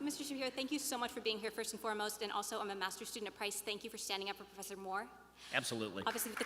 Mr. Shapiro, thank you so much for being here first and foremost, and also I'm a master's student at Price. Thank you for standing up for Professor Moore. Absolutely. Obviously, with the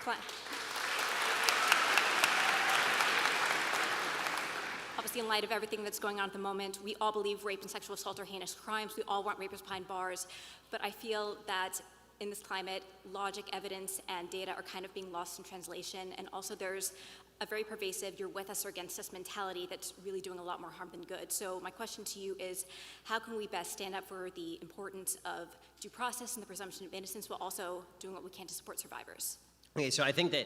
Obviously, in light of everything that's going on at the moment, we all believe rape and sexual assault are heinous crimes. We all want rapists behind bars. But I feel that in this climate, logic, evidence, and data are kind of being lost in translation. And also there's a very pervasive you're with us or against us mentality that's really doing a lot more harm than good. So my question to you is, how can we best stand up for the importance of due process and the presumption of innocence while also doing what we can to support survivors? Okay, so I think that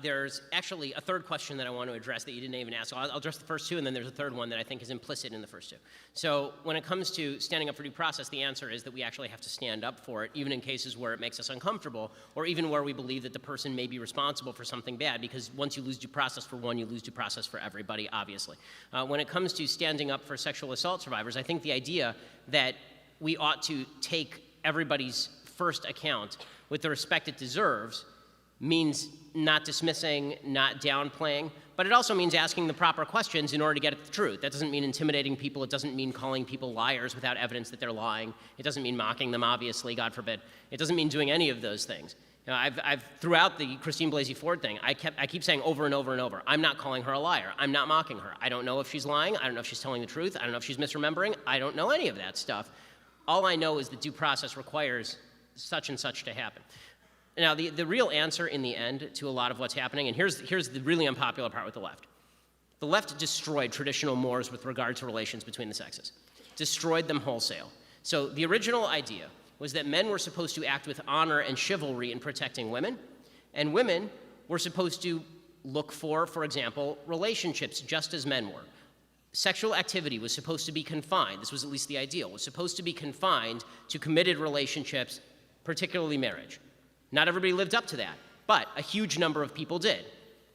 there's actually a third question that I want to address that you didn't even ask. So I'll address the first two, and then there's a third one that I think is implicit in the first two. So when it comes to standing up for due process, the answer is that we actually have to stand up for it, even in cases where it makes us uncomfortable, or even where we believe that the person may be responsible for something bad, because once you lose due process for one, you lose due process for everybody, obviously. When it comes to standing up for sexual assault survivors, I think the idea that we ought to take everybody's first account with the respect it deserves means not dismissing, not downplaying, but it also means asking the proper questions in order to get at the truth. That doesn't mean intimidating people. It doesn't mean calling people liars without evidence that they're lying. It doesn't mean mocking them, obviously, God forbid. It doesn't mean doing any of those things. You know, I've throughout the Christine Blasey Ford thing, I keep saying over and over and over, I'm not calling her a liar. I'm not mocking her. I don't know if she's lying. I don't know if she's telling the truth. I don't know if she's misremembering. I don't know any of that stuff. All I know is that due process requires such and such to happen. Now, the real answer in the end to a lot of what's happening, and here's the really unpopular part with the left. The left destroyed traditional mores with regard to relations between the sexes, destroyed them wholesale. So the original idea was that men were supposed to act with honor and chivalry in protecting women, and women were supposed to look for example, relationships just as men were. Sexual activity was supposed to be confined, this was at least the ideal, was supposed to be confined to committed relationships, particularly marriage. Not everybody lived up to that, but a huge number of people did.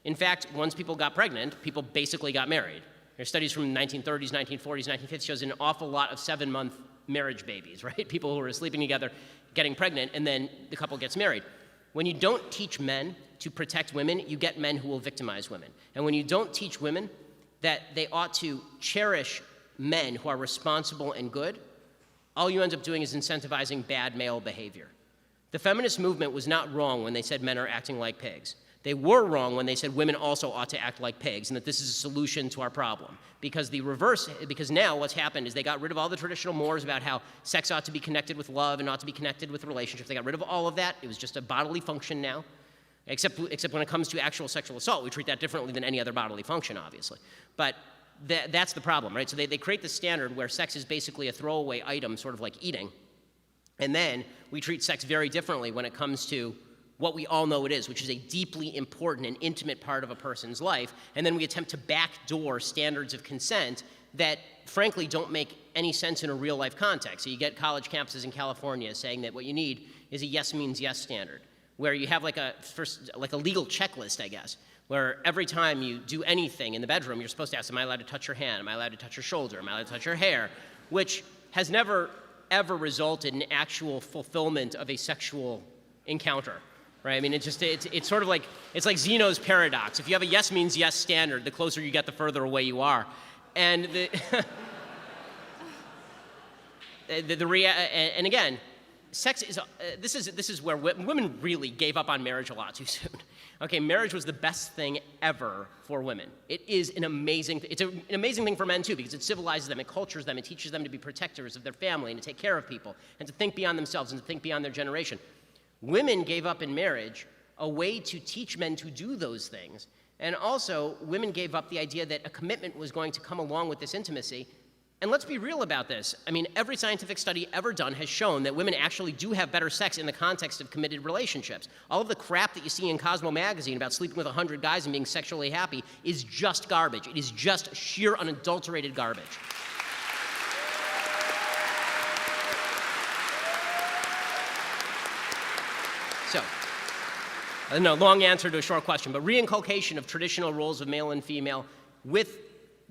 In fact, once people got pregnant, people basically got married. There's studies from the 1930s, 1940s, 1950s shows an awful lot of 7-month marriage babies, right? People who are sleeping together, getting pregnant, and then the couple gets married. When you don't teach men to protect women, you get men who will victimize women. And when you don't teach women that they ought to cherish men who are responsible and good, all you end up doing is incentivizing bad male behavior. The feminist movement was not wrong when they said men are acting like pigs. They were wrong when they said women also ought to act like pigs and that this is a solution to our problem. Because now what's happened is they got rid of all the traditional mores about how sex ought to be connected with love and ought to be connected with relationships. They got rid of all of that. It was just a bodily function now. Except when it comes to actual sexual assault, we treat that differently than any other bodily function, obviously. But that's the problem, right? So they create this standard where sex is basically a throwaway item, sort of like eating. And then we treat sex very differently when it comes to what we all know it is, which is a deeply important and intimate part of a person's life. And then we attempt to backdoor standards of consent that, frankly, don't make any sense in a real-life context. So you get college campuses in California saying that what you need is a yes means yes standard, where you have like a legal checklist, I guess, where every time you do anything in the bedroom, you're supposed to ask, am I allowed to touch your hand? Am I allowed to touch your shoulder? Am I allowed to touch your hair? Which has never ever resulted in actual fulfillment of a sexual encounter, right? I mean, it's sort of like, it's like Zeno's paradox. If you have a yes means yes standard, the closer you get, the further away you are. And and again, sex is, this is where women really gave up on marriage a lot too soon. Okay, marriage was the best thing ever for women. It is an amazing thing for men too, because it civilizes them, it cultures them, it teaches them to be protectors of their family and to take care of people and to think beyond themselves and to think beyond their generation. Women gave up in marriage a way to teach men to do those things. And also, women gave up the idea that a commitment was going to come along with this intimacy. And let's be real about this. I mean, every scientific study ever done has shown that women actually do have better sex in the context of committed relationships. All of the crap that you see in Cosmo magazine about sleeping with 100 guys and being sexually happy is just garbage. It is just sheer unadulterated garbage. So, no, long answer to a short question, but reinculcation of traditional roles of male and female with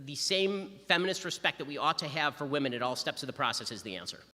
the same feminist respect that we ought to have for women at all steps of the process is the answer.